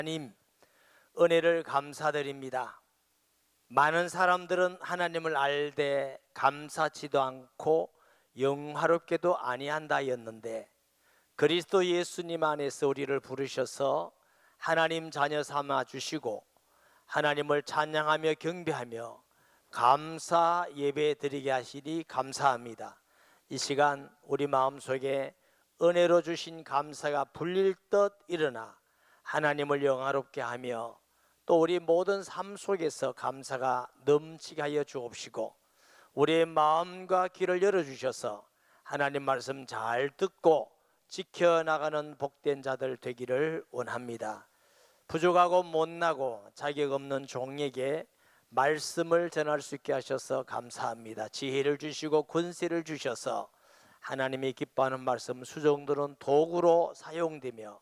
하나님, 은혜를 감사드립니다. 많은 사람들은 하나님을 알되 감사치도 않고 영화롭게도 아니한다였는데, 그리스도 예수님 안에서 우리를 부르셔서 하나님 자녀 삼아 주시고 하나님을 찬양하며 경배하며 감사 예배 드리게 하시니 감사합니다. 이 시간 우리 마음속에 은혜로 주신 감사가 불릴 듯 일어나 하나님을 영화롭게 하며 또 우리 모든 삶 속에서 감사가 넘치게 하여 주옵시고, 우리의 마음과 귀를 열어주셔서 하나님 말씀 잘 듣고 지켜나가는 복된 자들 되기를 원합니다. 부족하고 못나고 자격 없는 종에게 말씀을 전할 수 있게 하셔서 감사합니다. 지혜를 주시고 권세를 주셔서 하나님이 기뻐하는 말씀 수종들은 도구로 사용되며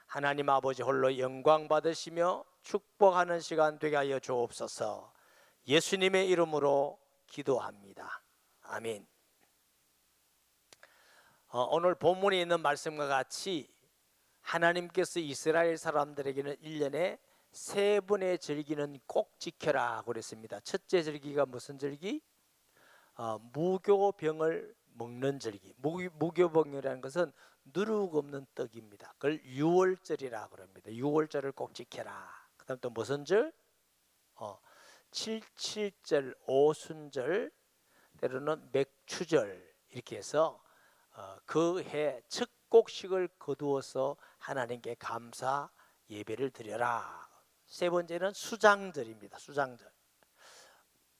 하나님 아버지 홀로 영광 받으시며 축복하는 시간 되게 하여 주옵소서. 예수님의 이름으로 기도합니다. 아멘. 오늘 본문에 있는 말씀과 같이 하나님께서 이스라엘 사람들에게는 1년에 3번의 절기는 꼭 지켜라 그랬습니다. 첫째 절기가 무슨 절기? 무교병을 먹는 절기. 무교병이라는 것은 누룩 없는 떡입니다. 그걸 유월절이라 그럽니다. 유월절을 꼭 지켜라. 그 다음 또 무슨 절? 칠칠절, 오순절, 때로는 맥추절, 이렇게 해서 그 해 첫 곡식을 거두어서 하나님께 감사 예배를 드려라. 세 번째는 수장절입니다. 수장절.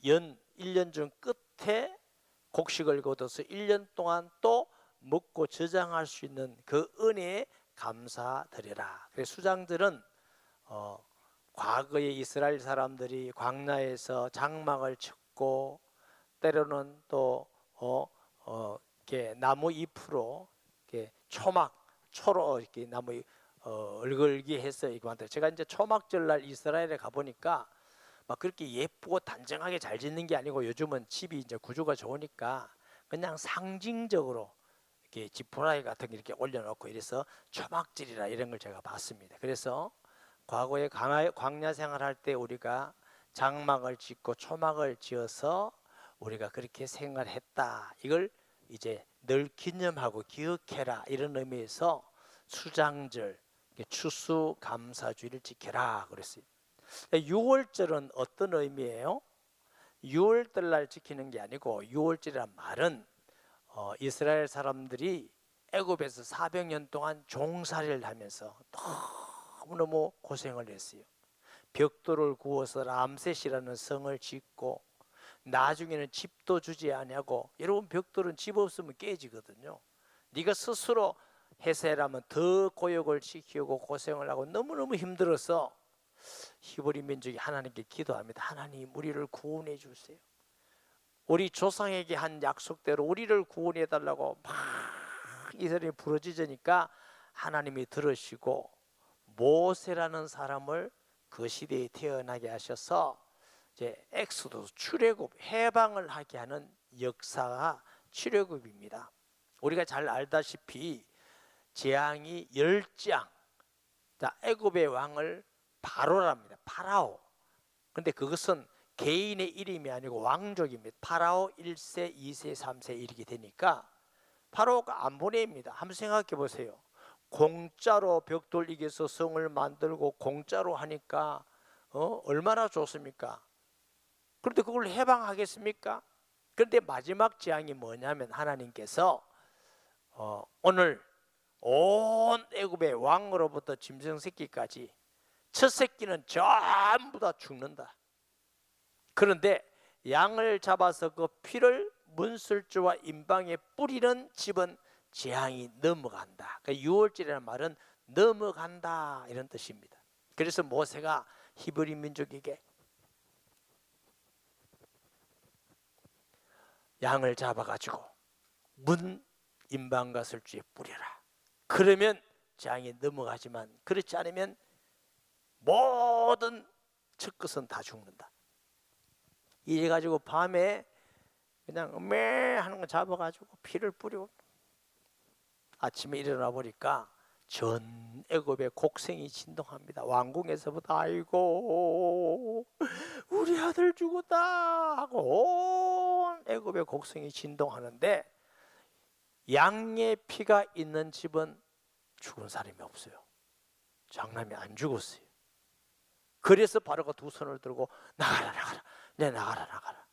1년 중 끝에 곡식을 거둬서 1년 동안 또 먹고 저장할 수 있는 그 은혜에 감사드려라. 그래서 수장절은 과거에 이스라엘 사람들이 광야에서 장막을 쳤고 때로는 또 이렇게 나무 잎으로 이렇게 초로 이렇게 나무 얼글기 해서 이거 만들어. 제가 이제 초막절날 이스라엘에 가 보니까 막 그렇게 예쁘고 단정하게 잘 짓는 게 아니고, 요즘은 집이 이제 구조가 좋으니까 그냥 상징적으로 이렇게 지푸라기 같은 게 이렇게 올려놓고 이래서 초막절이라 이런 걸 제가 봤습니다. 그래서 과거에 광야 생활할 때 우리가 장막을 짓고 초막을 지어서 우리가 그렇게 생활했다, 이걸 이제 늘 기념하고 기억해라, 이런 의미에서 수장절, 추수감사주의를 지켜라 그랬어요. 6월절은 어떤 의미예요? 6월달 지키는 게 아니고, 6월절이란 말은 이스라엘 사람들이 애굽에서 400년 동안 종살이를 하면서 너무너무 고생을 했어요. 벽돌을 구워서 람셋이라는 성을 짓고, 나중에는 집도 주지 아니하고, 여러분 벽돌은 집 없으면 깨지거든요. 네가 스스로 해세라면 더 고역을 지키고 고생을 하고 너무너무 힘들어서 히브리 민족이 하나님께 기도합니다. 하나님, 우리를 구원해 주세요. 우리 조상에게 한 약속대로 우리를 구원해 달라고 막 이스라엘이 부르짖으니까 하나님이 들으시고 모세라는 사람을 그 시대에 태어나게 하셔서 이제 엑소더스, 출애굽, 해방을 하게 하는 역사가 출애굽입니다. 우리가 잘 알다시피 재앙이 10장, 애굽의 왕을 바로랍니다. 파라오. 근데 그것은 개인의 이름이 아니고 왕족입니다. 파라오 1세, 2세, 3세 이렇게 되니까 파라오가 안 보냅니다. 한번 생각해 보세요. 공짜로 벽돌 이겨서 성을 만들고 공짜로 하니까 얼마나 좋습니까? 그런데 그걸 해방하겠습니까? 그런데 마지막 재앙이 뭐냐면, 하나님께서 오늘 온 애굽의 왕으로부터 짐승 새끼까지 첫 새끼는 전부 다 죽는다. 그런데 양을 잡아서 그 피를 문술주와 임방에 뿌리는 집은 재앙이 넘어간다. 그러니까 6월절이라는 말은 넘어간다, 이런 뜻입니다. 그래서 모세가 히브리 민족에게 양을 잡아가지고 문 임방과 설주에 뿌려라. 그러면 재앙이 넘어가지만 그렇지 않으면 모든 첫것은 다 죽는다. 이래가지고 밤에 그냥 하는 거 잡아가지고 피를 뿌리고 아침에 일어나 보니까 전 애굽의 곡성이 진동합니다. 왕궁에서부터 아이고 우리 아들 죽었다 하고 온 애굽의 곡성이 진동하는데 양의 피가 있는 집은 죽은 사람이 없어요. 장남이 안 죽었어요. 그래서 바로가 두 손을 들고 나가라 나가라, 네 나가라 나가라.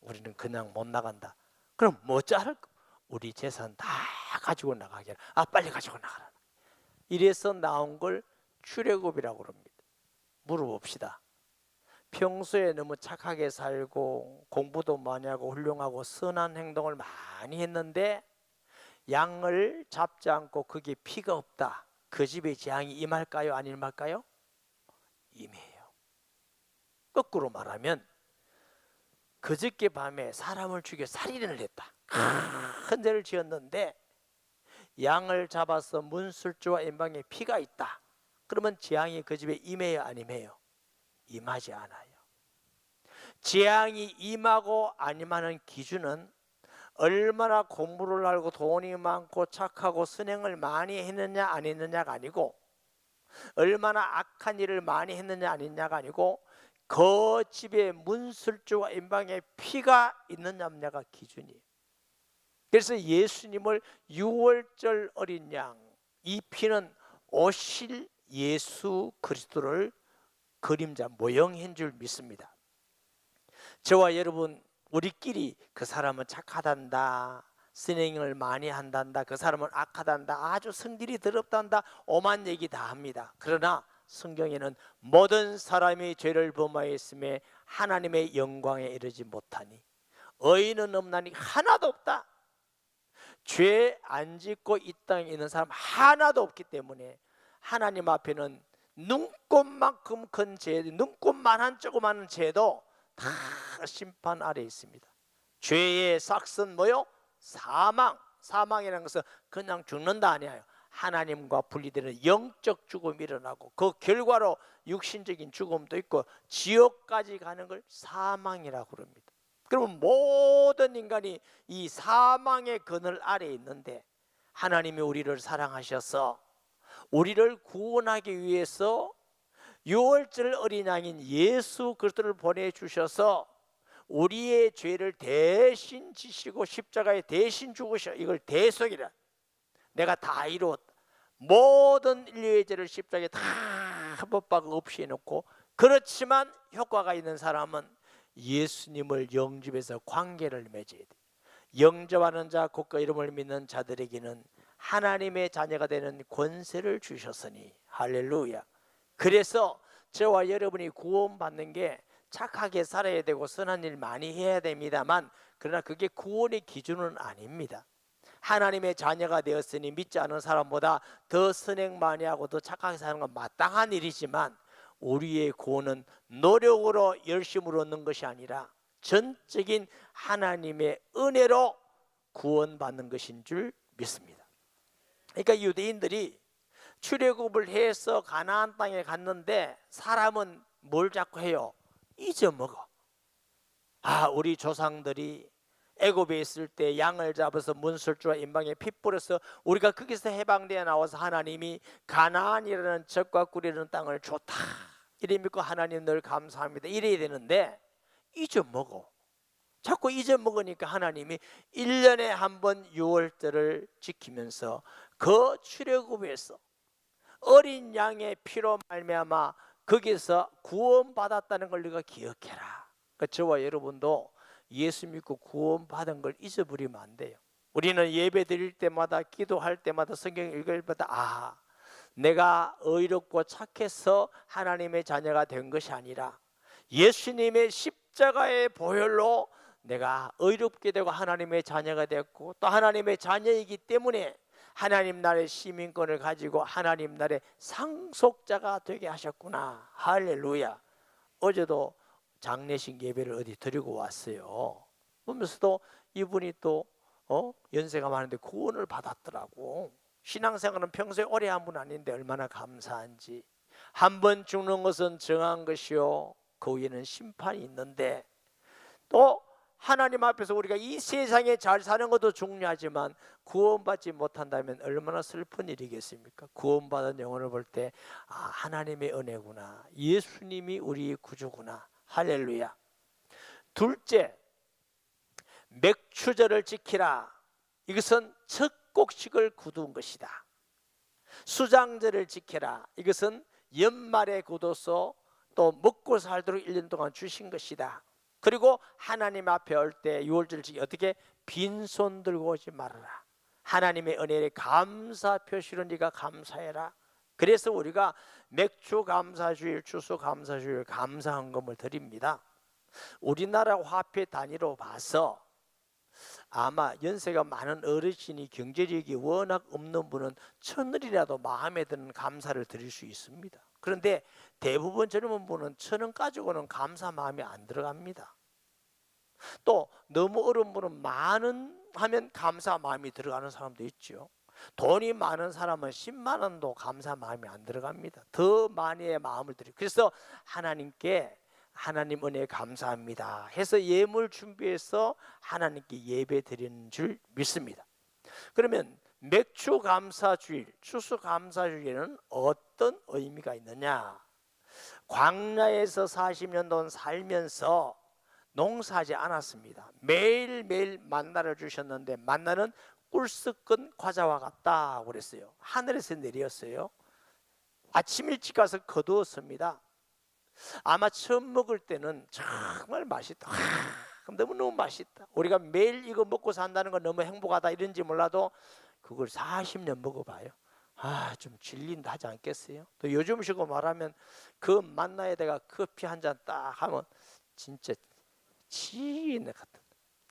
우리는 그냥 못 나간다. 그럼 뭐 자를 거? 우리 재산 다 가지고 나가게. 빨리 가지고 나가라. 이래서 나온 걸 출애굽이라고 합니다. 물어봅시다. 평소에 너무 착하게 살고 공부도 많이 하고 훌륭하고 선한 행동을 많이 했는데 양을 잡지 않고 그게 피가 없다. 그 집에 재앙이 임할까요? 안 임할까요? 임해요. 거꾸로 말하면 그저께 밤에 사람을 죽여 살인을 했다. 큰 죄를 지었는데 양을 잡아서 문술주와 엠방에 피가 있다. 그러면 재앙이 그 집에 임해요? 안 임해요? 임하지 않아요. 재앙이 임하고 안 임하는 기준은 얼마나 공부를 알고 돈이 많고 착하고 선행을 많이 했느냐 안 했느냐가 아니고, 얼마나 악한 일을 많이 했느냐 안 했느냐가 아니고, 그 집에 문술주와 엠방에 피가 있느냐 없느냐가 기준이에요. 그래서 예수님을 유월절 어린 양, 이 피는 오실 예수 그리스도를 그림자 모형인 줄 믿습니다. 저와 여러분 우리끼리 그 사람은 착하단다, 선행을 많이 한단다, 그 사람은 악하단다, 아주 성질이 더럽단다, 오만 얘기 다 합니다. 그러나 성경에는 모든 사람이 죄를 범하였음에 하나님의 영광에 이르지 못하니 의인은 없나니 하나도 없다. 죄 안 짓고 이 땅에 있는 사람 하나도 없기 때문에 하나님 앞에는 눈곱만큼 큰 죄, 눈곱만한 조그마한 죄도 다 심판 아래 있습니다. 죄의 삭은 뭐요? 사망. 사망이라는 것은 그냥 죽는다 아니에요. 하나님과 분리되는 영적 죽음이 일어나고 그 결과로 육신적인 죽음도 있고 지옥까지 가는 걸 사망이라고 합니다. 그러면 모든 인간이 이 사망의 그늘 아래에 있는데 하나님이 우리를 사랑하셔서 우리를 구원하기 위해서 유월절 어린 양인 예수 그리스도를 보내주셔서 우리의 죄를 대신 지시고 십자가에 대신 죽으셔. 이걸 대속이라. 내가 다 이루었다. 모든 인류의 죄를 십자가에 다 못 박아 없이 해놓고, 그렇지만 효과가 있는 사람은 예수님을 영접해서 관계를 맺어야 돼. 영접하는 자 곧 그 이름을 믿는 자들에게는 하나님의 자녀가 되는 권세를 주셨으니 할렐루야. 그래서 저와 여러분이 구원받는 게 착하게 살아야 되고 선한 일 많이 해야 됩니다만, 그러나 그게 구원의 기준은 아닙니다. 하나님의 자녀가 되었으니 믿지 않은 사람보다 더 선행 많이 하고 더 착하게 사는 건 마땅한 일이지만, 우리의 구원은 노력으로 열심으로 얻는 것이 아니라 전적인 하나님의 은혜로 구원받는 것인 줄 믿습니다. 그러니까 유대인들이 출애굽을 해서 가나안 땅에 갔는데 사람은 뭘 자꾸 해요? 잊어먹어. 우리 조상들이 애굽에 있을 때 양을 잡아서 문술주와 임방에 피 뿌려서 우리가 거기서 해방되어 나와서 하나님이 가나안이라는 젖과 꿀이라는 땅을 줬다, 이래 믿고 하나님 늘 감사합니다 이래야 되는데 잊어먹어. 자꾸 잊어먹으니까 하나님이 1년에 한 번 유월절을 지키면서 그 출애굽에서 어린 양의 피로 말미암아 거기서 구원받았다는 걸 네가 기억해라. 그러니까 저와 여러분도 예수 믿고 구원받은 걸 잊어버리면 안 돼요. 우리는 예배 드릴 때마다 기도할 때마다 성경 읽을 때마다 내가 의롭고 착해서 하나님의 자녀가 된 것이 아니라 예수님의 십자가의 보혈로 내가 의롭게 되고 하나님의 자녀가 됐고 또 하나님의 자녀이기 때문에 하나님 나라의 시민권을 가지고 하나님 나라의 상속자가 되게 하셨구나. 할렐루야. 어제도 장례식 예배를 어디 드리고 왔어요. 그러면서도 이분이 또 연세가 많은데 구원을 받았더라고. 신앙생활은 평소에 오래 한 분 아닌데 얼마나 감사한지. 한 번 죽는 것은 정한 것이요 그 위에는 심판이 있는데 또 하나님 앞에서 우리가 이 세상에 잘 사는 것도 중요하지만 구원받지 못한다면 얼마나 슬픈 일이겠습니까? 구원받은 영혼을 볼 때 하나님의 은혜구나, 예수님이 우리의 구주구나. 할렐루야. 둘째, 맥추절을 지키라. 이것은 첫 곡식을 거둔 것이다. 수장절을 지켜라. 이것은 연말에 거둬서 또 먹고 살도록 1년 동안 주신 것이다. 그리고 하나님 앞에 올 때 유월절을 지키 어떻게 빈손 들고 오지 말아라. 하나님의 은혜에 감사 표시로 네가 감사해라. 그래서 우리가 맥주 감사주일, 추수 감사주일 감사헌금을 드립니다. 우리나라 화폐 단위로 봐서 아마 연세가 많은 어르신이 경제력이 워낙 없는 분은 1,000원이라도 마음에 드는 감사를 드릴 수 있습니다. 그런데 대부분 젊은 분은 1,000원 가지고는 감사 마음이 안 들어갑니다. 또 너무 어려운 분은 10,000원 하면 감사 마음이 들어가는 사람도 있죠. 돈이 많은 사람은 10만 원도 감사 마음이 안 들어갑니다. 더 많이의 마음을 드리고, 그래서 하나님께 하나님 은혜에 감사합니다 해서 예물 준비해서 하나님께 예배 드리는 줄 믿습니다. 그러면 맥주 감사주일, 추수 감사주일에는 어떤 의미가 있느냐? 광야에서 40년 동안 살면서 농사하지 않았습니다. 매일매일 만나를 주셨는데 만나는 꿀 섞은 과자와 같다 그랬어요. 하늘에서 내렸어요. 아침 일찍 가서 거두었습니다. 아마 처음 먹을 때는 정말 맛있다. 너무너무 맛있다. 우리가 매일 이거 먹고 산다는 건 너무 행복하다 이런지 몰라도 그걸 40년 먹어봐요. 좀 질린다 하지 않겠어요? 또 요즘식으로 말하면 그 만나에다가 커피 한 잔 딱 하면 진짜 지네 같은.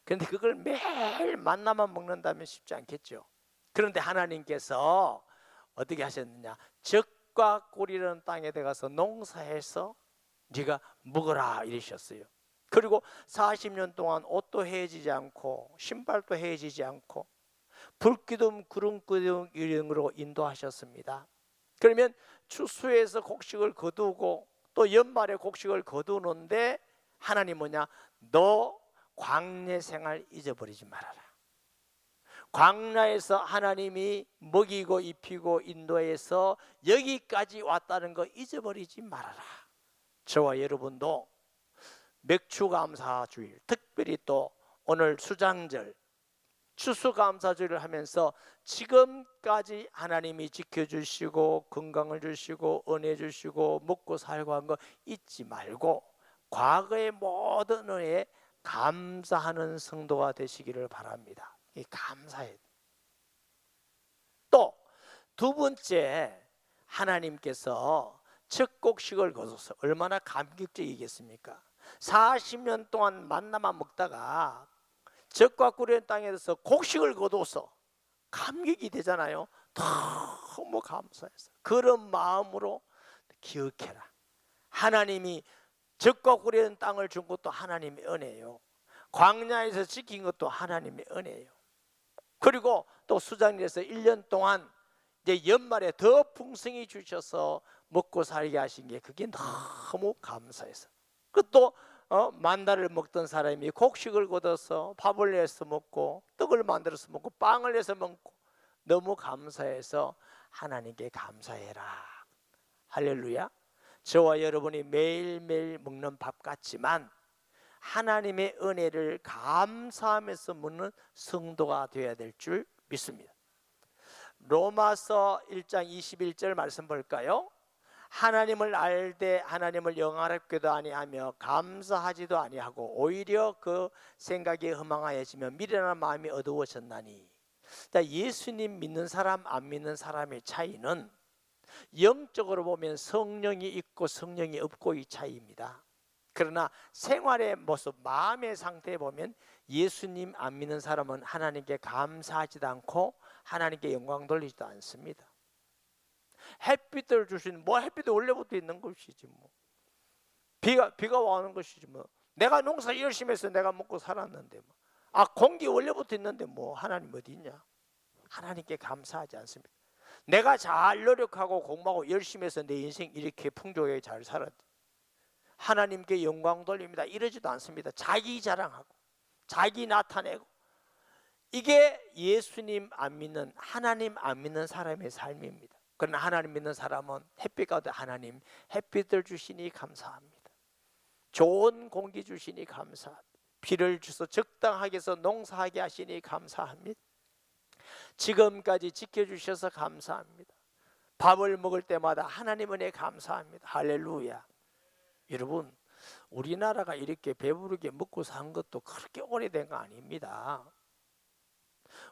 그런데 그걸 매일 만나만 먹는다면 쉽지 않겠죠. 그런데 하나님께서 어떻게 하셨느냐? 적과 꿀이라는 땅에 들어가서 농사해서 네가 먹어라 이러셨어요. 그리고 40년 동안 옷도 헤어지지 않고 신발도 헤어지지 않고 불기둥 구름기둥 이름으로 인도하셨습니다. 그러면 추수에서 곡식을 거두고 또 연말에 곡식을 거두는데 하나님 뭐냐? 너 광야 생활 잊어버리지 말아라. 광야에서 하나님이 먹이고 입히고 인도해서 여기까지 왔다는 거 잊어버리지 말아라. 저와 여러분도 맥추감사주일, 특별히 또 오늘 수장절, 추수감사주일을 하면서 지금까지 하나님이 지켜주시고 건강을 주시고 은혜 주시고 먹고 살고 한 거 잊지 말고 과거의 모든 은혜에 감사하는 성도가 되시기를 바랍니다. 이 감사해. 또 두 번째, 하나님께서 첫 곡식을 거둬서 얼마나 감격적이겠습니까? 40년 동안 만나만 먹다가 적과 꿀의 땅에서 곡식을 거둬서 감격이 되잖아요. 너무 감사해서 그런 마음으로 기억해라. 하나님이 적과 꿀의 땅을 준 것도 하나님의 은혜예요. 광야에서 지킨 것도 하나님의 은혜예요. 그리고 또 수장일에서 1년 동안 이제 연말에 더 풍성히 주셔서 먹고 살게 하신 게 그게 너무 감사해서. 또 만나를 먹던 사람이 곡식을 걷어서 밥을 내서 먹고 떡을 만들어서 먹고 빵을 내서 먹고 너무 감사해서 하나님께 감사해라. 할렐루야. 저와 여러분이 매일매일 먹는 밥 같지만 하나님의 은혜를 감사하면서 먹는 성도가 되어야 될 줄 믿습니다. 로마서 1장 21절 말씀 볼까요? 하나님을 알되 하나님을 영화롭게도 아니하며 감사하지도 아니하고 오히려 그 생각이 허망하여지며 미련한 마음이 어두워졌나니. 예수님 믿는 사람 안 믿는 사람의 차이는 영적으로 보면 성령이 있고 성령이 없고의 차이입니다. 그러나 생활의 모습, 마음의 상태에 보면 예수님 안 믿는 사람은 하나님께 감사하지도 않고 하나님께 영광 돌리지도 않습니다. 햇빛을 주신 햇빛이 원래부터 있는 것이지 비가 와는 것이지 내가 농사 열심히 해서 내가 먹고 살았는데 공기 원래부터 있는데 하나님 어디 있냐? 하나님께 감사하지 않습니다. 내가 잘 노력하고 공부하고 열심히 해서 내 인생 이렇게 풍족하게 잘 살았지 하나님께 영광 돌립니다 이러지도 않습니다. 자기 자랑하고 자기 나타내고, 이게 예수님 안 믿는, 하나님 안 믿는 사람의 삶입니다. 그러나 하나님 믿는 사람은 햇빛 가운데 하나님 햇빛을 주시니 감사합니다. 좋은 공기 주시니 감사합니다. 비를 주서 적당하게 해서 농사하게 하시니 감사합니다. 지금까지 지켜주셔서 감사합니다. 밥을 먹을 때마다 하나님 은혜 감사합니다. 할렐루야. 여러분, 우리나라가 이렇게 배부르게 먹고 산 것도 그렇게 오래된 거 아닙니다.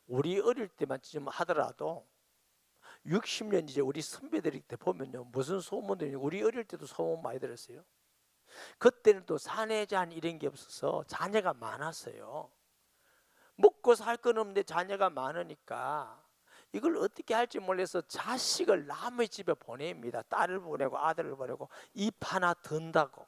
우리 어릴 때만 좀 하더라도 60년 이제 우리 선배들 때 보면요, 무슨 소문들이, 우리 어릴 때도 소문 많이 들었어요. 그때는 또 사내잔 이런 게 없어서 자녀가 많았어요. 먹고 살 건 없는데 자녀가 많으니까 이걸 어떻게 할지 몰라서 자식을 남의 집에 보냅니다. 딸을 보내고 아들을 보내고 입 하나 든다고.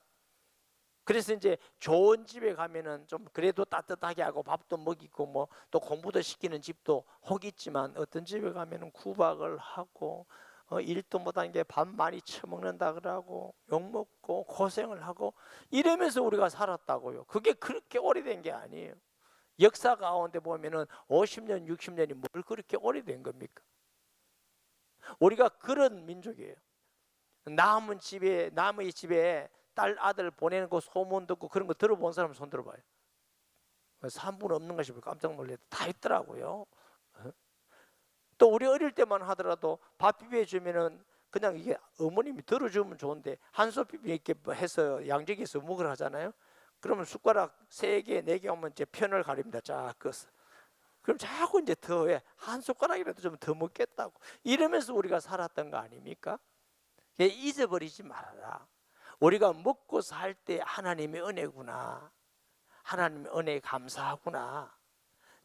그래서 이제 좋은 집에 가면은 좀 그래도 따뜻하게 하고 밥도 먹이고 뭐 또 공부도 시키는 집도 혹 있지만, 어떤 집에 가면은 구박을 하고 일도 못하는 게 밥 많이 처먹는다 그러고 욕먹고 고생을 하고 이러면서 우리가 살았다고요. 그게 그렇게 오래된 게 아니에요. 역사 가운데 보면은 50년 60년이 뭘 그렇게 오래된 겁니까? 우리가 그런 민족이에요. 남의 집에 딸 아들 보내는 거 소문 듣고 그런 거 들어본 사람 손 들어봐요. 3분 없는 것이 깜짝 놀래도 다 있더라고요. 또 우리 어릴 때만 하더라도 밥 비벼주면은 그냥 이게 어머님이 들어주면 좋은데 한솥 비벼 이렇게 해서 양쪽에서 먹으라 하잖아요. 그러면 숟가락 3개 4개 오면 이제 편을 가립니다. 쫙 그어서. 그럼 자꾸 이제 더해, 한 숟가락이라도 좀 더 먹겠다고 이러면서 우리가 살았던 거 아닙니까? 잊어버리지 말아라. 우리가 먹고 살 때 하나님의 은혜구나, 하나님의 은혜에 감사하구나,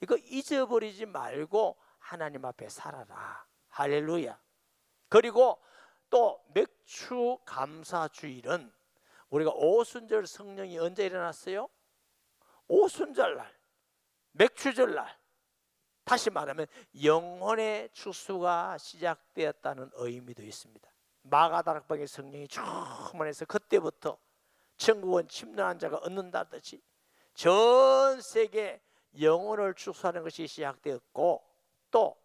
이거 잊어버리지 말고 하나님 앞에 살아라. 할렐루야. 그리고 또 맥주 감사 주일은 우리가 오순절 성령이 언제 일어났어요? 오순절날, 맥주절날. 다시 말하면 영혼의 추수가 시작되었다는 의미도 있습니다. 마가다락방에 성령이 충만해서 그때부터 천국은 침노한 자가 얻는다듯이 전 세계 영혼을 추수하는 것이 시작되었고, 또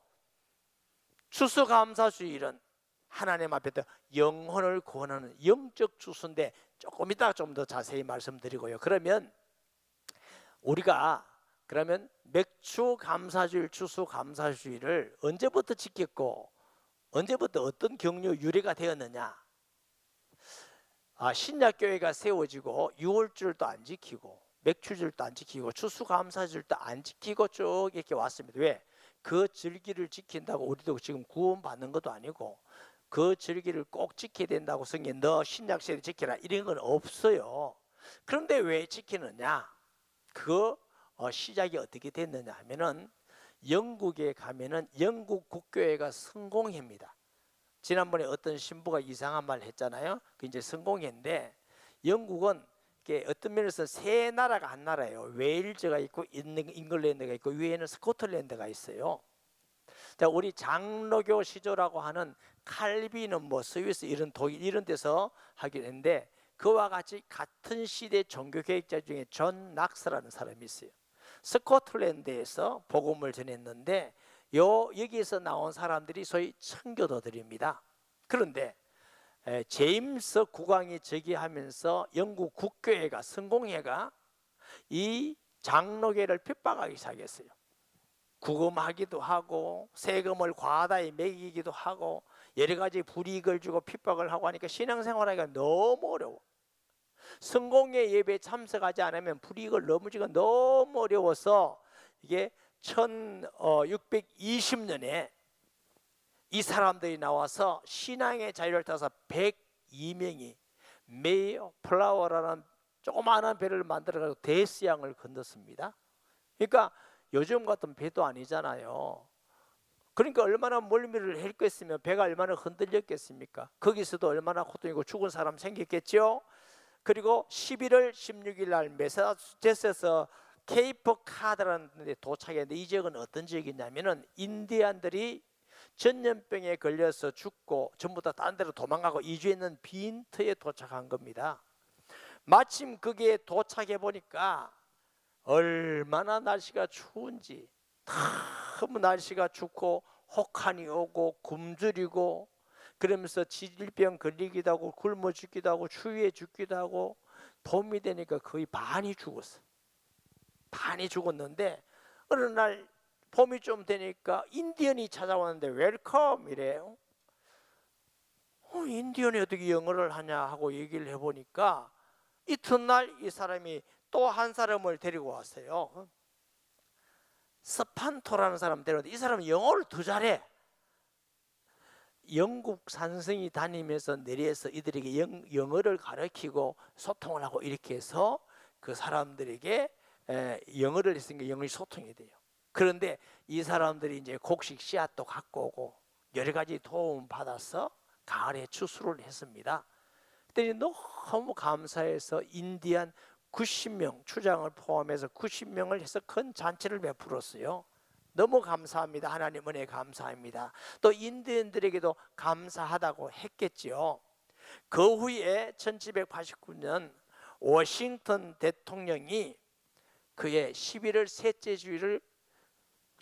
추수감사주일은 하나님 앞에서 영혼을 구원하는 영적 추수인데 조금 이따가 좀 더 자세히 말씀드리고요. 그러면 우리가 맥주 감사주일, 추수 감사주일을 언제부터 지켰고 언제부터 어떤 경로 유래가 되었느냐? 신약교회가 세워지고 유월절도 안 지키고 맥주절도 안 지키고 추수감사절도 안 지키고 쭉 이렇게 왔습니다. 왜? 그 절기를 지킨다고 우리도 지금 구원받는 것도 아니고 그 절기를 꼭 지켜야 된다고 성경에 너 신약시대 지켜라 이런 건 없어요. 그런데 왜 지키느냐? 그 시작이 어떻게 됐느냐 하면은 영국에 가면은 영국 국교회가 성공회입니다. 지난번에 어떤 신부가 이상한 말 했잖아요. 그 이제 성공회인데, 영국은 어떤 면에서 세 나라가 한 나라예요. 웨일즈가 있고 잉글랜드가 있고 위에는 스코틀랜드가 있어요. 자, 우리 장로교 시조라고 하는 칼빈은 뭐 스위스 이런 독일 이런 데서 하긴 했는데, 그와 같이 같은 시대 종교 개혁자 중에 존 낙스라는 사람이 있어요. 스코틀랜드에서 복음을 전했는데 여기에서 나온 사람들이 소위 청교도들입니다. 그런데 제임스 국왕이 즉위하면서 영국 국교회가 성공회가 이 장로교를 핍박하기 시작했어요. 구금하기도 하고 세금을 과다히 매기기도 하고 여러 가지 불이익을 주고 핍박을 하고 하니까 신앙생활하기가 너무 어려워. 성공회 예배에 참석하지 않으면 불이익을 너무 주기가 너무 어려워서 이게 1620년에 이 사람들이 나와서 신앙의 자유를 따서 102명이 메이어 플라워라는 조그마한 배를 만들어가지고 대서양을 건넜습니다. 그러니까 요즘 같은 배도 아니잖아요. 그러니까 얼마나 멀미를 했겠으면 배가 얼마나 흔들렸겠습니까? 거기서도 얼마나 고통이고 죽은 사람 생겼겠죠. 그리고 11월 16일 날 매사추세츠에서 케이프 카드라는 데 도착했는데, 이 지역은 어떤 지역이냐면은 인디안들이 전염병에 걸려서 죽고 전부 다 딴 데로 도망가고 이주했는 빈터에 도착한 겁니다. 마침 거기에 도착해 보니까 얼마나 날씨가 추운지, 너무 날씨가 춥고 혹한이 오고 굶주리고 그러면서 질병 걸리기도 하고 굶어 죽기도 하고 추위에 죽기도 하고 봄이 되니까 거의 반이 죽었어. 반이 죽었는데 어느 날 봄이 좀 되니까 인디언이 찾아왔는데 웰컴 이래요. 인디언이 어떻게 영어를 하냐 하고 얘기를 해보니까 이튿날 이 사람이 또 한 사람을 데리고 왔어요. 스판토라는 사람 데려왔는데 이 사람은 영어를 더 잘해. 영국 산성이 다니면서 내리에서 이들에게 영어를 가르치고 소통을 하고 이렇게 해서 그 사람들에게 영어를 했으니까 영어의 소통이 돼요. 그런데 이 사람들이 이제 곡식 씨앗도 갖고 오고 여러 가지 도움 받아서 가을에 추수를 했습니다. 그랬더니 너무 감사해서 인디안 90명 추장을 포함해서 90명을 해서 큰 잔치를 베풀었어요. 너무 감사합니다. 하나님 은혜 감사합니다. 또 인디언들에게도 감사하다고 했겠지요. 그 후에 1789년 워싱턴 대통령이 그의 11월 셋째 주일을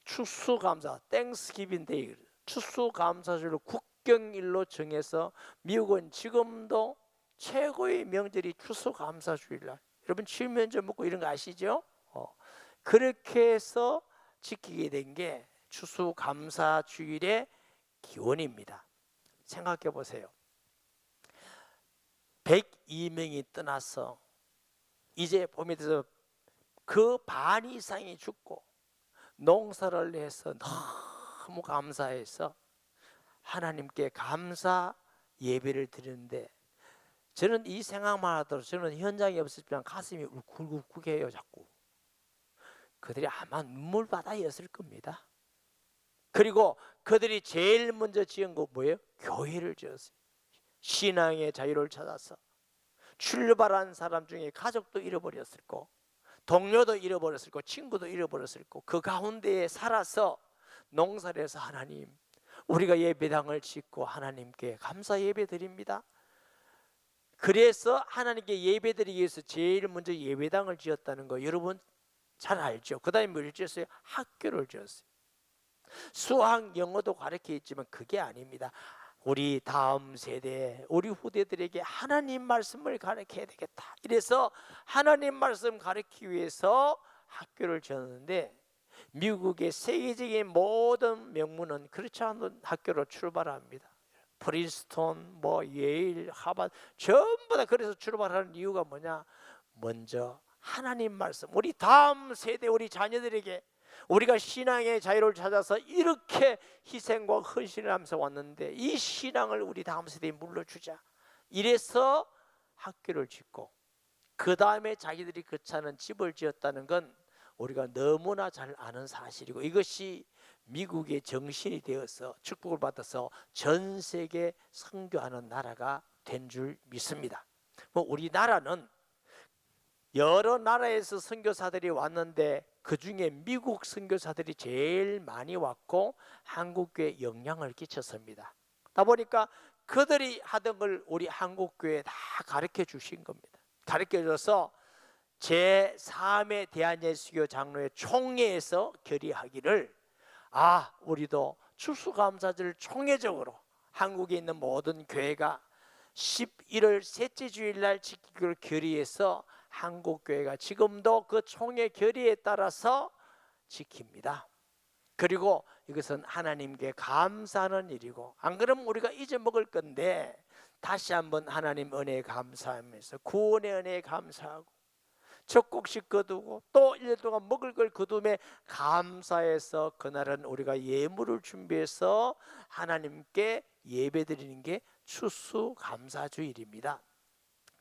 추수감사 땡스기빙 데이 추수감사주를 국경일로 정해서 미국은 지금도 최고의 명절이 추수감사주일날, 여러분 칠면조 먹고 이런 거 아시죠? 그렇게 해서 지키게 된 게 추수감사주일의 기원입니다. 생각해 보세요. 102명이 떠나서 이제 봄이 돼서 그 반 이상이 죽고 농사를 해서 너무 감사해서 하나님께 감사 예배를 드리는데 저는 이 생각만 하더라도 저는 현장에 없었지만 가슴이 울컥울컥해요. 자꾸 그들이 아마 눈물바다였을 겁니다. 그리고 그들이 제일 먼저 지은 거 뭐예요? 교회를 지었어요. 신앙의 자유를 찾아서 출발한 사람 중에 가족도 잃어버렸을 거, 동료도 잃어버렸을 거, 친구도 잃어버렸을 거, 그 가운데에 살아서 농사를 해서 하나님 우리가 예배당을 짓고 하나님께 감사 예배 드립니다. 그래서 하나님께 예배 드리기 위해서 제일 먼저 예배당을 지었다는 거 여러분 잘 알죠? 그 다음에 뭘 지었어요? 학교를 지었어요. 수학 영어도 가르쳐 있지만 그게 아닙니다. 우리 다음 세대 우리 후대들에게 하나님 말씀을 가르쳐야 되겠다. 이래서 하나님 말씀 가르치기 위해서 학교를 지었는데 미국의 세계적인 모든 명문은 그렇지 않은 학교로 출발합니다. 프린스턴, 예일, 하버드 전부 다 그래서 출발하는 이유가 뭐냐? 먼저 하나님 말씀, 우리 다음 세대 우리 자녀들에게 우리가 신앙의 자유를 찾아서 이렇게 희생과 헌신을 하면서 왔는데 이 신앙을 우리 다음 세대에 물려주자. 이래서 학교를 짓고 그 다음에 자기들이 거처하는 집을 지었다는 건 우리가 너무나 잘 아는 사실이고 이것이 미국의 정신이 되어서 축복을 받아서 전 세계 선교하는 나라가 된 줄 믿습니다. 우리나라는 여러 나라에서 선교사들이 왔는데 그 중에 미국 선교사들이 제일 많이 왔고 한국교회에 영향을 끼쳤습니다. 그러다 보니까 그들이 하던 걸 우리 한국교회에 다 가르쳐 주신 겁니다. 가르쳐 줘서 제3회 대한예수교 장로회 총회에서 결의하기를 우리도 추수감사절 총회적으로 한국에 있는 모든 교회가 11월 셋째 주일날 지키기를 결의해서 한국교회가 지금도 그 총회 결의에 따라서 지킵니다. 그리고 이것은 하나님께 감사하는 일이고 안 그러면 우리가 잊어먹을 건데 다시 한번 하나님 은혜에 감사하면서 구원의 은혜에 감사하고 적곡식 거두고 또 1년 동안 먹을 걸 거둠에 감사해서 그날은 우리가 예물을 준비해서 하나님께 예배드리는 게 추수감사주일입니다.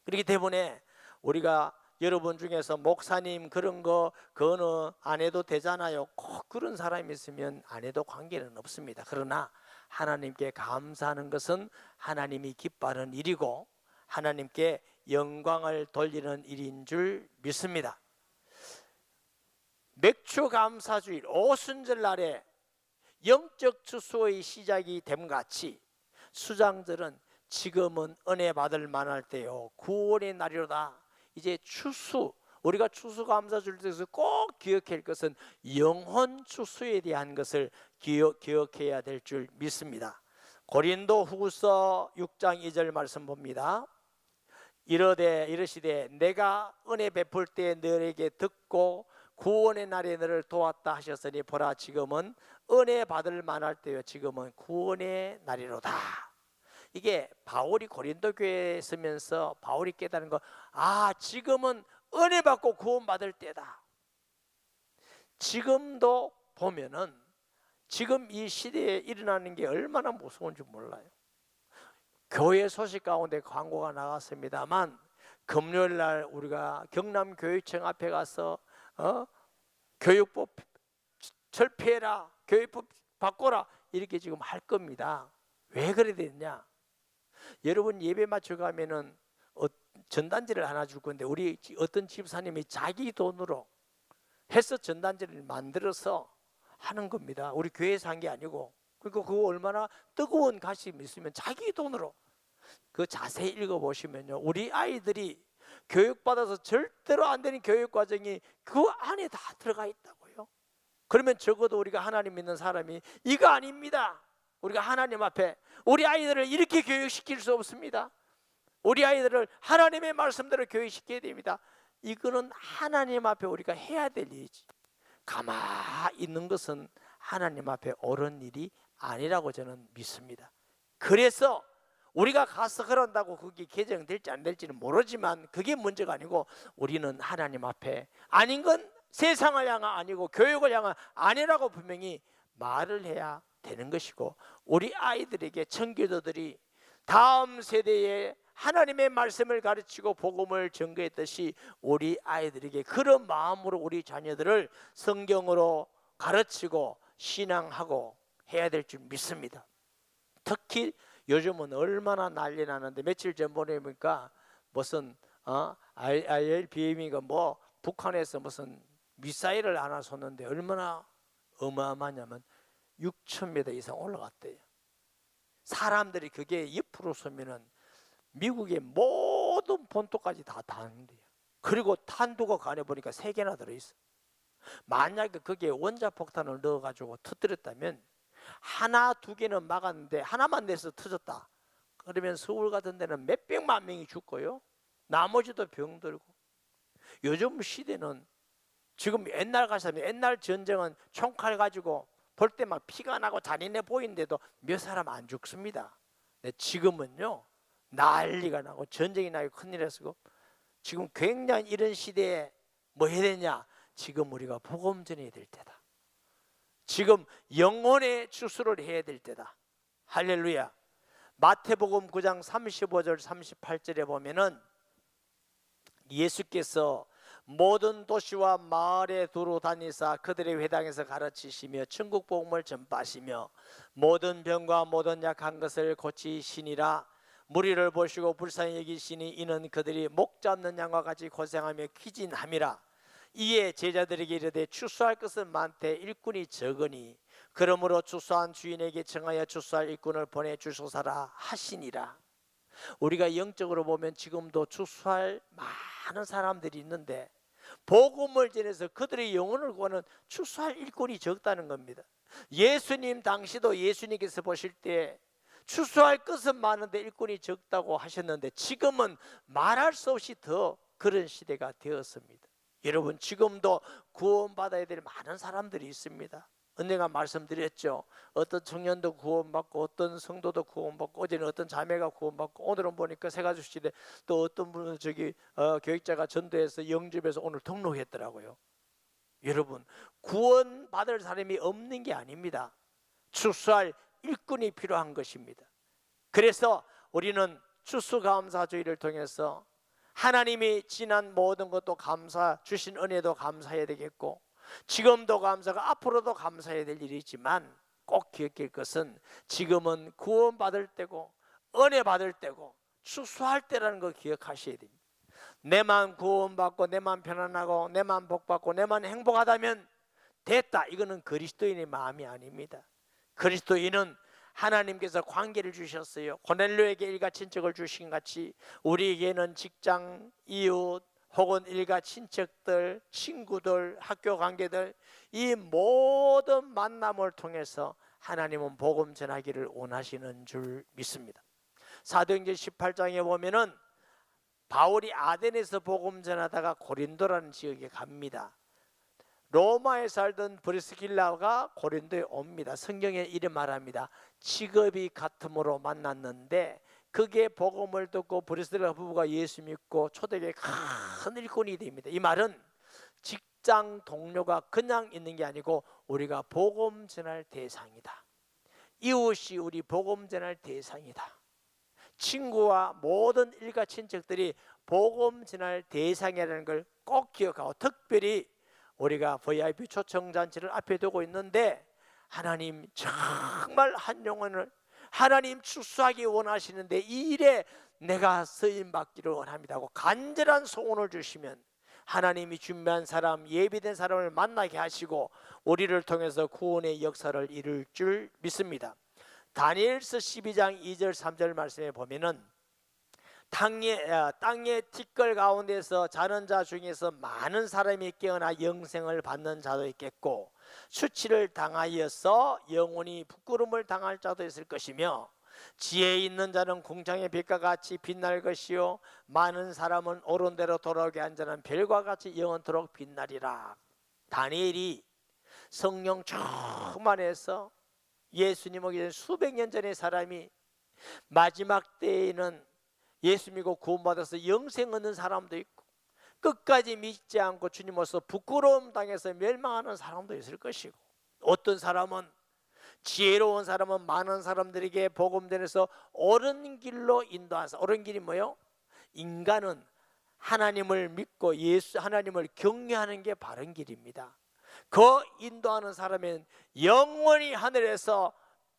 그렇기 때문에 우리가 여러분 중에서 목사님 그런 거 그거는 안 해도 되잖아요. 꼭 그런 사람이 있으면 안 해도 관계는 없습니다. 그러나 하나님께 감사하는 것은 하나님이 기뻐하는 일이고 하나님께 영광을 돌리는 일인 줄 믿습니다. 맥주감사주일 오순절 날에 영적 추수의 시작이 됨같이 수장들은 지금은 은혜 받을 만할 때요 구원의 날이로다. 이제 추수 우리가 추수감사주를 통해서 꼭 기억해야 할 것은 영혼 추수에 대한 것을 기억해야 될 줄 믿습니다. 고린도 후서 6장 2절 말씀 봅니다. 이르시되 내가 은혜 베풀 때 너에게 듣고 구원의 날에 너를 도왔다 하셨으니 보라 지금은 은혜 받을 만할 때요 지금은 구원의 날이로다. 이게 바울이 고린도 교회에 있으면서 바울이 깨달은 거, 지금은 은혜 받고 구원받을 때다. 지금도 보면은 지금 이 시대에 일어나는 게 얼마나 무서운지 몰라요. 교회 소식 가운데 광고가 나갔습니다만 금요일 날 우리가 경남교육청 앞에 가서 교육법 철폐해라, 교육법 바꿔라 이렇게 지금 할 겁니다. 왜 그래 됐냐? 여러분 예배 맞춰 가면은 전단지를 하나 줄 건데 우리 어떤 집사님이 자기 돈으로 해서 전단지를 만들어서 하는 겁니다. 우리 교회에서 한 게 아니고. 그러니까 그거 얼마나 뜨거운 가슴이 있으면 자기 돈으로. 그 자세히 읽어보시면요 우리 아이들이 교육받아서 절대로 안 되는 교육과정이 그 안에 다 들어가 있다고요. 그러면 적어도 우리가 하나님 믿는 사람이 이거 아닙니다. 우리가 하나님 앞에 우리 아이들을 이렇게 교육시킬 수 없습니다. 우리 아이들을 하나님의 말씀대로 교육시켜야 됩니다. 이거는 하나님 앞에 우리가 해야 될 일이지. 가만히 있는 것은 하나님 앞에 옳은 일이 아니라고 저는 믿습니다. 그래서 우리가 가서 그런다고 그게 개정될지 안 될지는 모르지만 그게 문제가 아니고 우리는 하나님 앞에 아닌 건 세상을 향한 아니고 교육을 향한 아니라고 분명히 말을 해야 되는 것이고, 우리 아이들에게 청교도들이 다음 세대에 하나님의 말씀을 가르치고 복음을 전거했듯이 우리 아이들에게 그런 마음으로 우리 자녀들을 성경으로 가르치고 신앙하고 해야 될 줄 믿습니다. 특히 요즘은 얼마나 난리 나는데 며칠 전 보니까 무슨 ILBM이가 뭐 북한에서 무슨 미사일을 하나 쏘는데 얼마나 어마어마하냐면 6,000m 이상 올라갔대요. 사람들이 그게 옆으로 쏘면은 미국의 모든 본토까지 다 닿는데요. 그리고 탄두가 간에 보니까 3개나 들어있어. 만약에 거기에 원자폭탄을 넣어가지고 터뜨렸다면 하나, 2개는 막았는데 하나만 내서 터졌다. 그러면 서울 같은 데는 몇백만 명이 죽고요. 나머지도 병들고. 요즘 시대는 지금 옛날 가서면 옛날 전쟁은 총칼 가지고 볼 때 막 피가 나고 잔인해 보이는데도 몇 사람 안 죽습니다. 지금은요 난리가 나고 전쟁이 나고 큰일 났고 지금 굉장히 이런 시대에 뭐 해야 되냐? 지금 우리가 복음 전해야 될 때다. 지금 영혼의 추수를 해야 될 때다. 할렐루야. 마태복음 9장 35절 38절에 보면은 예수께서 모든 도시와 마을에 두루 다니사 그들의 회당에서 가르치시며 천국 복음을 전파하시며 모든 병과 모든 약한 것을 고치시니라. 무리를 보시고 불쌍히 여기시니 이는 그들이 목 잡는 양과 같이 고생하며 기진함이라. 이에 제자들에게 이르되 추수할 것은 많되 일꾼이 적으니 그러므로 추수한 주인에게 청하여 추수할 일꾼을 보내주소서라 하시니라. 우리가 영적으로 보면 지금도 추수할 많은 사람들이 있는데 복음을 전해서 그들의 영혼을 구하는 추수할 일꾼이 적다는 겁니다. 예수님 당시도 예수님께서 보실 때 추수할 것은 많은데 일꾼이 적다고 하셨는데 지금은 말할 수 없이 더 그런 시대가 되었습니다. 여러분 지금도 구원받아야 될 많은 사람들이 있습니다. 언젠가 말씀드렸죠. 어떤 청년도 구원받고 어떤 성도도 구원받고 어제는 어떤 자매가 구원받고 오늘은 보니까 새가족실에 또 어떤 분은 교육자가 전도해서 영접해서 오늘 등록했더라고요. 여러분 구원받을 사람이 없는 게 아닙니다. 추수할 일꾼이 필요한 것입니다. 그래서 우리는 추수감사주의를 통해서 하나님이 지난 모든 것도 감사 주신 은혜도 감사해야 되겠고 지금도 감사가 앞으로도 감사해야 될 일이지만 꼭 기억할 것은 지금은 구원받을 때고 은혜 받을 때고 추수할 때라는 걸 기억하셔야 됩니다. 내만 구원받고 내만 편안하고 내만 복받고 내만 행복하다면 됐다. 이거는 그리스도인의 마음이 아닙니다. 그리스도인은 하나님께서 관계를 주셨어요. 고넬료에게 일가 친척을 주신 같이 우리에게는 직장, 이웃, 혹은 일가 친척들, 친구들, 학교 관계들, 이 모든 만남을 통해서 하나님은 복음 전하기를 원하시는 줄 믿습니다. 사도행전 18장에 보면은 바울이 아덴에서 복음 전하다가 고린도라는 지역에 갑니다. 로마에 살던 브리스길라가 고린도에 옵니다. 성경에 이래 말합니다. 직업이 같음으로 만났는데 그게 복음을 듣고 브리스길라 부부가 예수 믿고 초대교회 큰 일꾼이 됩니다. 이 말은 직장 동료가 그냥 있는 게 아니고 우리가 복음 전할 대상이다. 이웃이 우리 복음 전할 대상이다. 친구와 모든 일가 친척들이 복음 전할 대상이라는 걸 꼭 기억하고, 특별히 우리가 VIP 초청잔치를 앞에 두고 있는데 하나님 정말 한 영혼을 하나님 축소하기 원하시는데 이 일에 내가 쓰임받기를 원합니다 하고 간절한 소원을 주시면 하나님이 준비한 사람, 예비된 사람을 만나게 하시고 우리를 통해서 구원의 역사를 이룰 줄 믿습니다. 다니엘서 12장 2절 3절 말씀에 보면은 땅의 티끌 가운데서 자는 자 중에서 많은 사람이 깨어나 영생을 받는 자도 있겠고 수치를 당하여서 영원히 부끄러움을 당할 자도 있을 것이며 지혜 있는 자는 궁창의 빛과 같이 빛날 것이요 많은 사람은 옳은 대로 돌아오게 한 자는 별과 같이 영원토록 빛나리라. 다니엘이 성령 충만해서 예수님 오기 전 수백 년 전의 사람이 마지막 때에는 예수 믿고 구원받아서 영생 얻는 사람도 있고 끝까지 믿지 않고 주님으로서 부끄러움 당해서 멸망하는 사람도 있을 것이고 어떤 사람은 지혜로운 사람은 많은 사람들에게 복음 전해서 옳은 길로 인도하사. 옳은 길이 뭐예요? 인간은 하나님을 믿고 하나님을 경외하는 게 바른 길입니다. 그 인도하는 사람은 영원히 하늘에서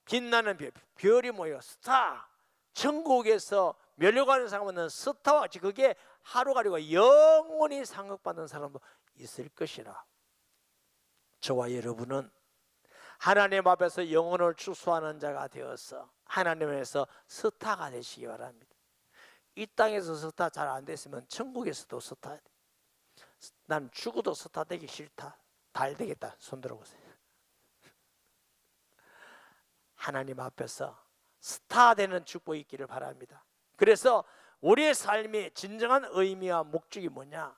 빛나는 별이 뭐예요? 스타. 천국에서 멸류관을 상받는 스타와 같이 그게 하루가 아니고 영원히 상급받는 사람도 있을 것이라. 저와 여러분은 하나님 앞에서 영혼을 축소하는 자가 되어서 하나님에서 스타가 되시기 바랍니다. 이 땅에서 스타 잘 안 됐으면 천국에서도 스타. 난 죽어도 스타 되기 싫다. 달 되겠다. 손 들어보세요. 하나님 앞에서 스타 되는 축복이 있기를 바랍니다. 그래서 우리의 삶의 진정한 의미와 목적이 뭐냐?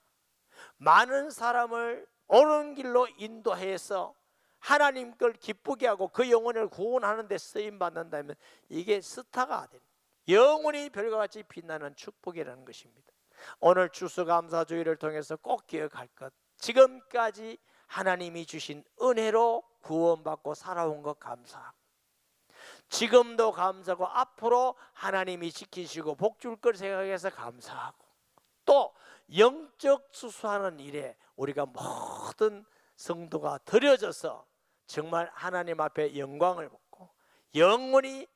많은 사람을 옳은 길로 인도해서 하나님 걸 기쁘게 하고 그 영혼을 구원하는 데 쓰임받는다면 이게 스타가 됩니다. 영원히 별과 같이 빛나는 축복이라는 것입니다. 오늘 추수감사주의를 통해서 꼭 기억할 것, 지금까지 하나님이 주신 은혜로 구원받고 살아온 것 감사하고 지금도 감사하고 앞으로 하나님이 지키시고 복 줄 걸 생각해서 감사하고 또 영적 추수하는 일에 우리가 모든 성도가 드려져서 정말 하나님 앞에 영광을 받고 영원히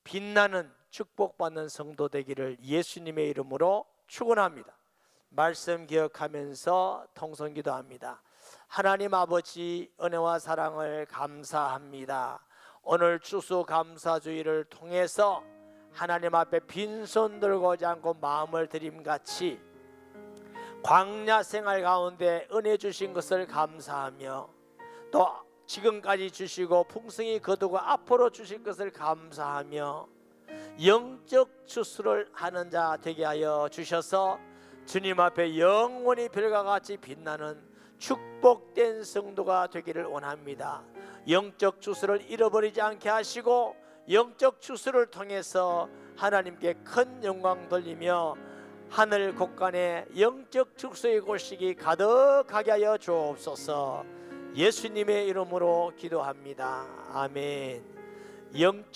빛나는 축복받는 성도 되기를 예수님의 이름으로 축원합니다. 말씀 기억하면서 통성기도합니다. 하나님 아버지 은혜와 사랑을 감사합니다. 오늘 추수감사주의를 통해서 하나님 앞에 빈손 들고 오지 않고 마음을 드림같이 광야 생활 가운데 은혜 주신 것을 감사하며 또 지금까지 주시고 풍성히 거두고 앞으로 주실 것을 감사하며 영적 추수를 하는 자 되게 하여 주셔서 주님 앞에 영원히 별과 같이 빛나는 축복된 성도가 되기를 원합니다. 영적 추수를 잃어버리지 않게 하시고 영적 추수를 통해서 하나님께 큰 영광 돌리며 하늘 곳간에 영적 축소의 곡식이 가득하게 하여 주옵소서. 예수님의 이름으로 기도합니다. 아멘. 영적